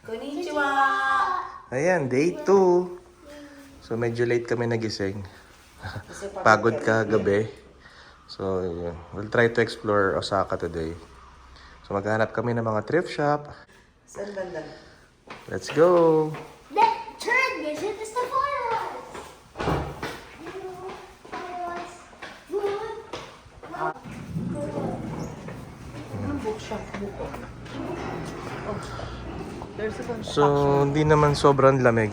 Konnichiwa! Ayan, day 2. So, medyo late kami nagising. Pagod kagabi. So, yun. We'll try to explore Osaka today. So, maghanap kami ng mga thrift shop. Saan banda? Let's go! Turn vision is the fireworks. Anong bookshop? Buko. Oh. There's a bunch So, hindi naman sobrang lamig.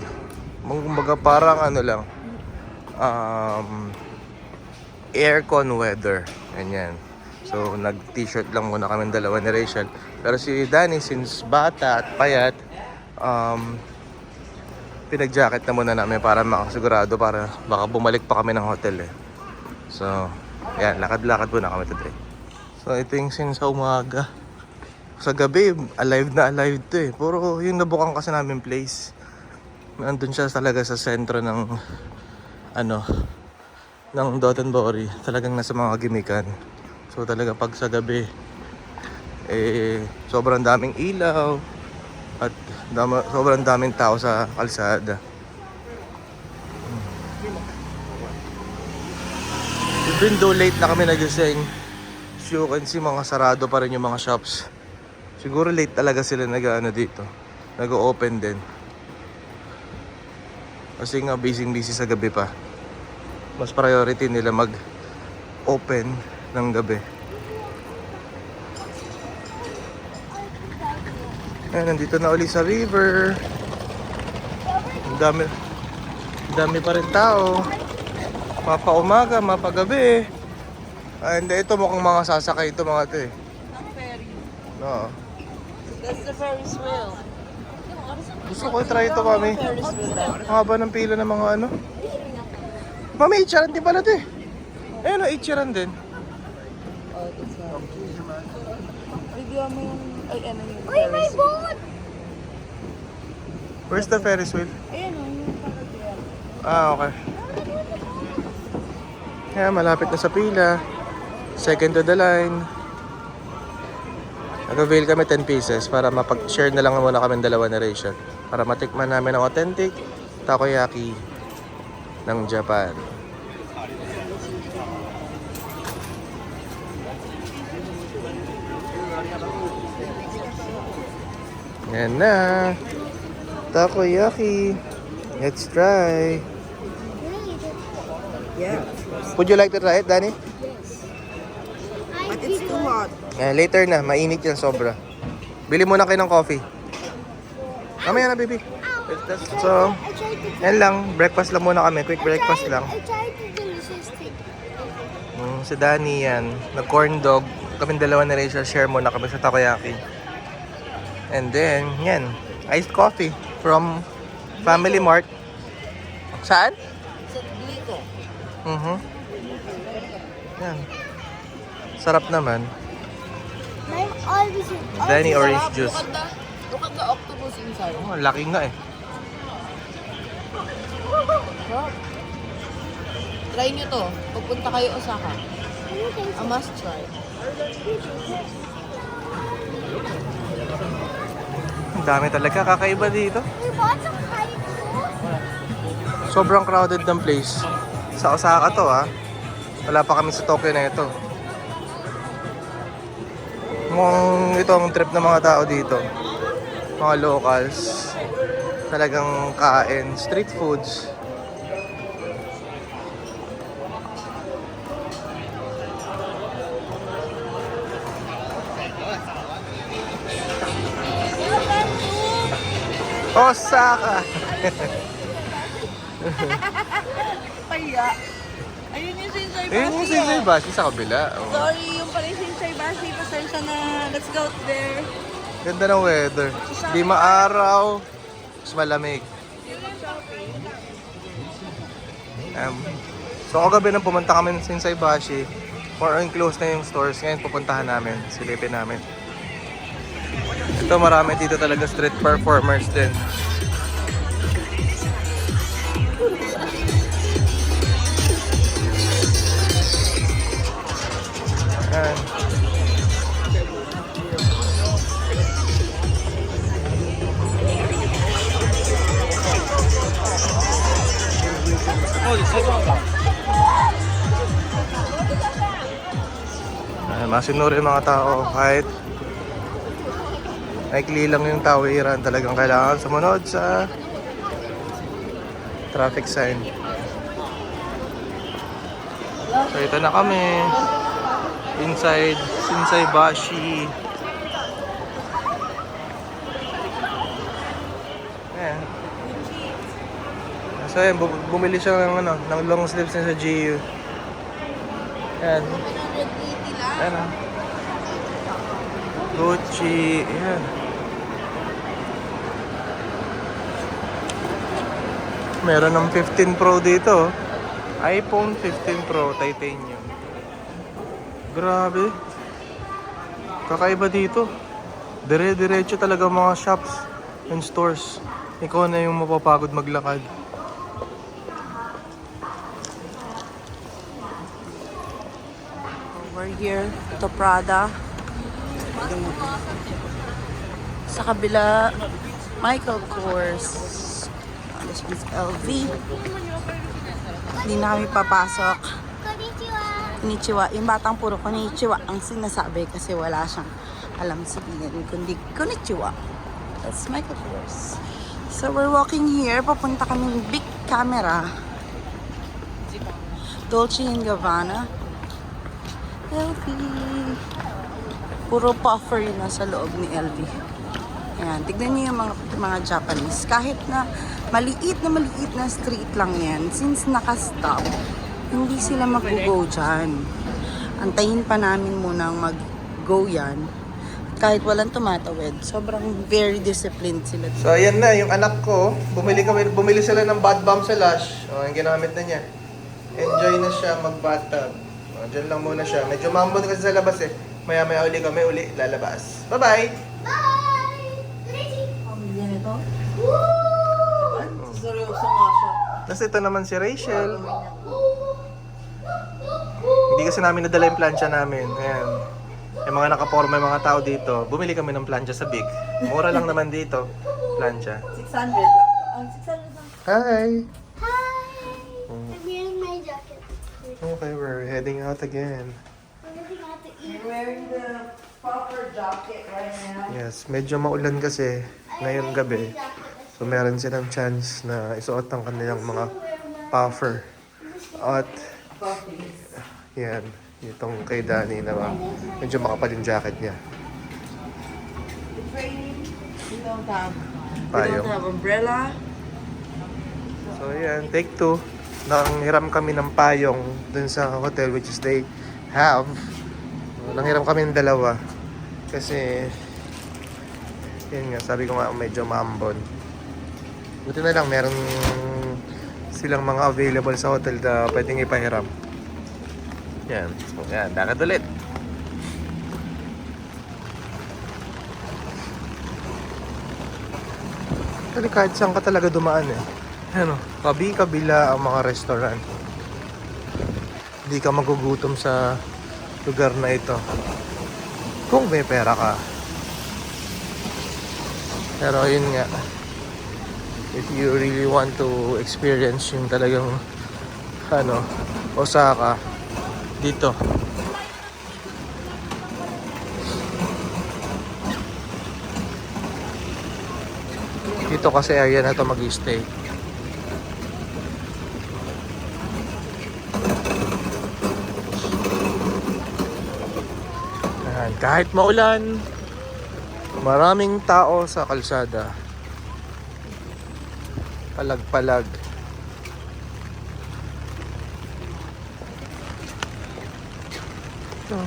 Kumbaga parang ano lang. Aircon weather. Ganyan. So, nag-t-shirt lang muna kami dalawa ni Rachel. Pero si Danny, since bata at payat, pinag-jacket na muna namin para makasigurado para baka bumalik pa kami ng hotel eh. So, yan, lakad-lakad muna kami today. So, ito yung scene sa umaga. Sa gabi, alive na alive to eh. Puro yung nabukan kasi namin place. Nandun siya talaga sa sentro ng ng Dotonbori. Talagang nasa mga gimikan. So, talaga pag sa gabi, sobrang daming ilaw at sobrang daming tao sa kalsada. Even though late na kami nagising, as you can see, mga sarado pa rin yung mga shops. Siguro late talaga sila dito. Nag-open din. Kasi nga busy sa gabi pa. Mas priority nila mag-open ng gabi. Ayan, nandito na uli sa river. Ang dami pa rin tao. Mapa umaga, mapa gabi. And ito mukhang mga sasakay ito mga ito eh. Ang ferry. No. That's the Ferris wheel. Gusto ko i-try ito, mami. Ferris wheel daw. Ang haba ng pila ng mga ano. Mami, Ichiran din pala ito eh. Ayun o, Ichiran din. Oh, it's Ay, di mo yung... Ay, ano yung Uy, may Ferris wheel? boat! Where's the Ferris wheel? Ayan o, yung parang Ah, okay. Kaya malapit na sa pila. Second to the line. Nag-avail kami 10 pieces para mapag-share na lang muna kami dalawa ni Rachel. Para matikman namin ang authentic takoyaki ng Japan. Yan na. Takoyaki. Let's try. Yeah. Would you like to try it, Danny? But it's too hot. Later na, mainit yan sobra. Bili muna kayo ng coffee. Mamaya na, baby. So, yan lang. Breakfast lang muna kami. Quick breakfast lang. I tried the delicious thing. Si Danny yan. Nag-corn dog. Kaming dalawa na Rachel. Share muna kami sa takoyaki. And then, yan. Iced coffee from Family Mart. Saan? Sa Glico. Yan. Sarap naman. My all this is Danny orange juice. Look at the octopus inside. Oh, laki nga eh. Try nyo to. Pagpunta kayo Osaka. A must try. Ang dami talaga. Kakaiba dito. We bought some kite. Sobrang crowded ng place. Sa Osaka to ha. Wala pa kami sa Tokyo na ito. Mukhang ito ang trip ng mga tao dito. Mga locals. Talagang kain. Street foods. Osaka! Paya. Ayun yung Shinsai Bashi. Ayun yung Shinsai Bashi sa kabila. Oh. Sorry, yung pala yung Shinsai Bashi. Pasensya na. Let's go there. Ganda ng weather. Di maaraw. Mas malamig. So kagabi nang pumunta kami ng Shinsai Bashi. More on close na yung stores. Ngayon pupuntahan namin. Silipin namin. Ito marami dito talaga street performers din. Yan. masinuro yung mga tao kahit maikli lang yung tawiran. Talagang kailangan sumunod sa traffic sign. So ito na kami. Inside Bashi. Ayan. So ayan, bumili siya ng, ng long sleeves niya sa GU. Ayan. Ayan o. Gucci. Ayan. Meron ng 15 Pro dito. iPhone 15 Pro Titanium. Grabe. Kakaiba dito. Dire-diretso talaga mga shops and stores. Ikaw na yung mapapagod maglakad. Over here, ito Prada. Sa kabila, Michael Kors. This is LV. Hindi na kami papasok. Konnichiwa. Konnichiwa. Yung batang puro konnichiwa ang sinasabi kasi wala siyang alam sabihin kundi konnichiwa. That's Michael Kors. So we're walking here. Papunta kami big camera. Dolce & Gabbana. LV. Puro puffer yun nasa loob ni LV. Ayan, tignan niyo yung mga Japanese. Kahit na maliit na street lang yan, since naka-stop, hindi sila mag-go dyan. Antayin pa namin munang mag-go yan. Kahit walang tumatawid, sobrang very disciplined sila. So ayan na, yung anak ko, bumili sila ng bath bomb sa Lush. O, yung ginamit na niya. Enjoy na siya mag-bathtub. O, dyan lang muna siya. Medyo mambon kasi sa labas eh. Maya-maya uli lalabas. Bye-bye! Bye. Pamilya nito? Woo! Seryoso nga siya. Tapos ito naman si Rachel. Hindi kasi namin nadala yung plancha namin. Ayan. Yung mga nakaporma yung mga tao dito, bumili kami ng plancha sa Big. Mura lang naman dito, plancha. 600 lang. Ang 600 lang. Hi! Hi. I'm wearing my jacket. Okay, we're heading out again. We're going out to eat. I'm wearing the proper jacket right now. Yes, medyo maulan kasi ngayon gabi. So meron silang chance na isuot ang kanilang mga puffer. At yan, itong kay Danny na medyo makapal yung jacket niya. It's raining. We don't have Payong. umbrella. So yan, take 2. Nanghiram kami ng payong dun sa hotel which is they have. Nanghiram kami ng 2. Kasi yun nga, sabi ko nga medyo maambon. Buti na lang meron silang mga available sa hotel na pwedeng ipahiram. Yan. So yan, lakad ulit. Kasi kahit saan ka talaga dumaan eh. Ano, kabi-kabila ang mga restaurant. Hindi ka magugutom sa lugar na ito. Kung may pera ka. Pero yun nga, if you really want to experience yung talagang Osaka, dito. Dito kasi area na to mag-stay. Ayan, kahit maulan, maraming tao sa kalsada. Palag-palag. Ito.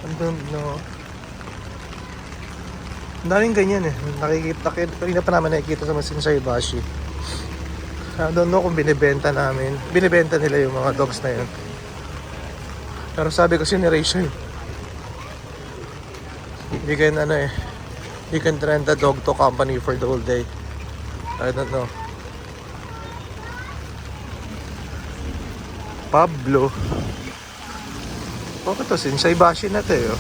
Andun, no. Daming ganyan eh. Kanina pa namin nakikita sa Shinsai Bashi. I don't know kung binibenta nila yung mga dogs na yun. Pero sabi kasi ni Rachel, you can rent a dog to company for the whole day. I don't know. Pablo. Bakit to? Shinsai Bashi na to eh.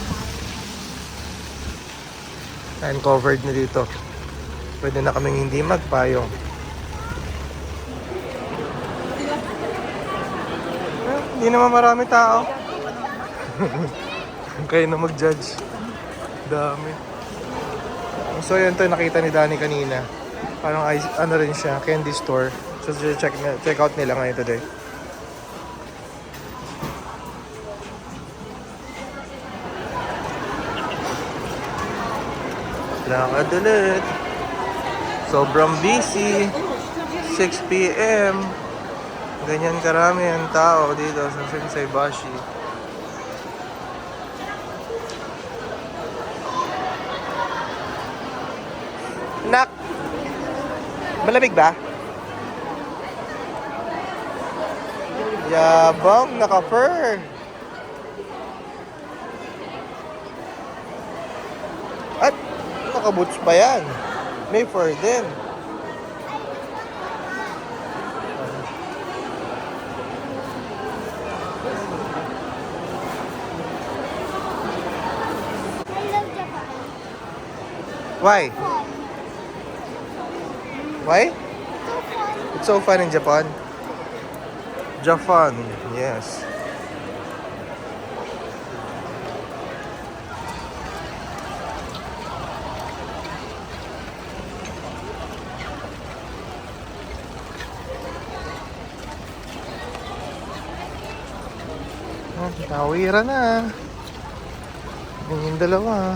And covered na dito. Pwede na kaming hindi magpayong. Hindi naman marami tao. Kayo na mag-judge. Dami. So yun to, nakita ni Danny kanina. Parang ano rin siya, candy store. So check out nila ngayon today. Lakad ulit. Sobrang busy. 6 p.m. Ganyan karami ang tao dito sa Shinsaibashi. Nak! Malamig ba? Yabang, naka-fur. At naka-boots pa yan. May fur din. I love Japan. Why? Fun. Why? So fun. It's so fun in Japan. Japan, yes. Tawiran na. Yung dalawa.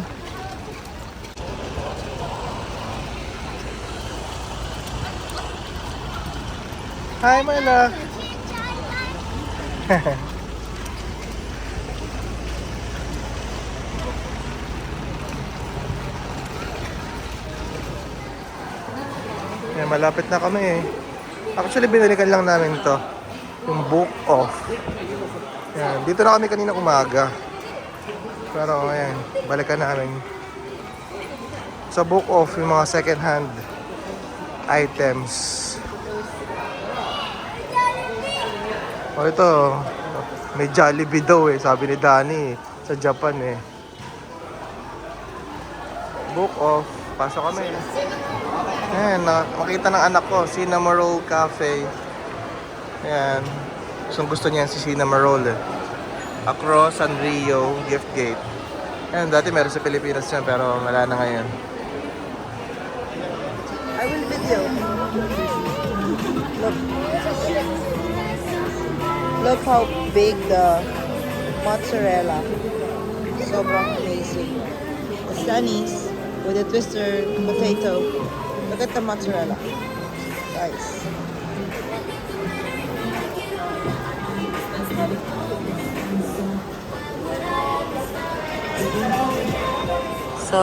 Hi, my love. Yan, malapit na kami eh. Actually, binalikan lang namin to. Yung book off. Yan, dito na kami kanina umaga. Pero ayan, balikan namin. Sa book off, yung mga second hand items. O ito, may Jollibee daw eh, sabi ni Danny sa Japan eh. Book off, pasok kami. Ayan, makita ng anak ko, Cinnamon Roll Cafe. Ayan, gusto niya si Cinnamon Roll eh. Across Sanrio Gift Gate. Ayan, dati meron sa Pilipinas yan pero wala na ngayon. I will video. Look. Look how big the mozzarella. Sobrang amazing. The sunnies with the twister potato. Look at the mozzarella. Guys. So,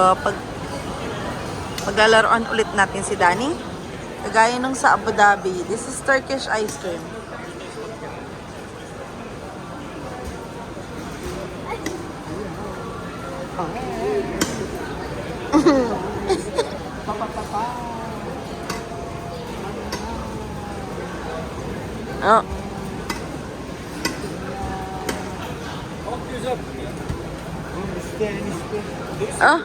paglalaroan ulit natin si Danny. Kagaya nung sa Abu Dhabi. This is Turkish ice cream. Oh. Ah.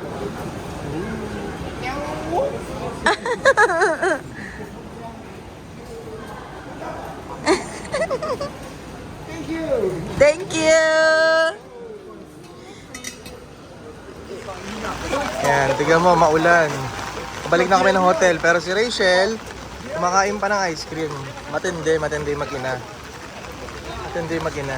Thank you. Ayan, tignan mo, maulan. Balik na kami ng hotel. Pero si Rachel, kumakain pa ng ice cream. Matindi mag-ina. Matindi mag-ina.